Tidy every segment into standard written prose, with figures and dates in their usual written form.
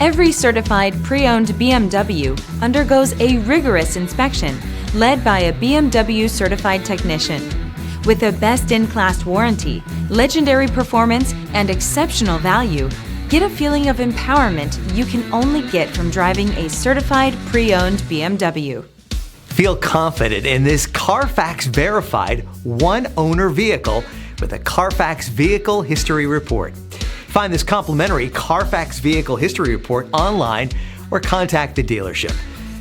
Every certified pre-owned BMW undergoes a rigorous inspection led by a BMW certified technician. With a best-in-class warranty, legendary performance, and exceptional value, get a feeling of empowerment you can only get from driving a certified pre-owned BMW. Feel confident in this CARFAX verified one-owner vehicle with a CARFAX Vehicle History Report. Find this complimentary CARFAX Vehicle History Report online or contact the dealership.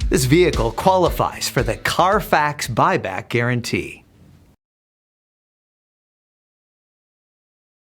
This vehicle qualifies for the CARFAX buyback guarantee.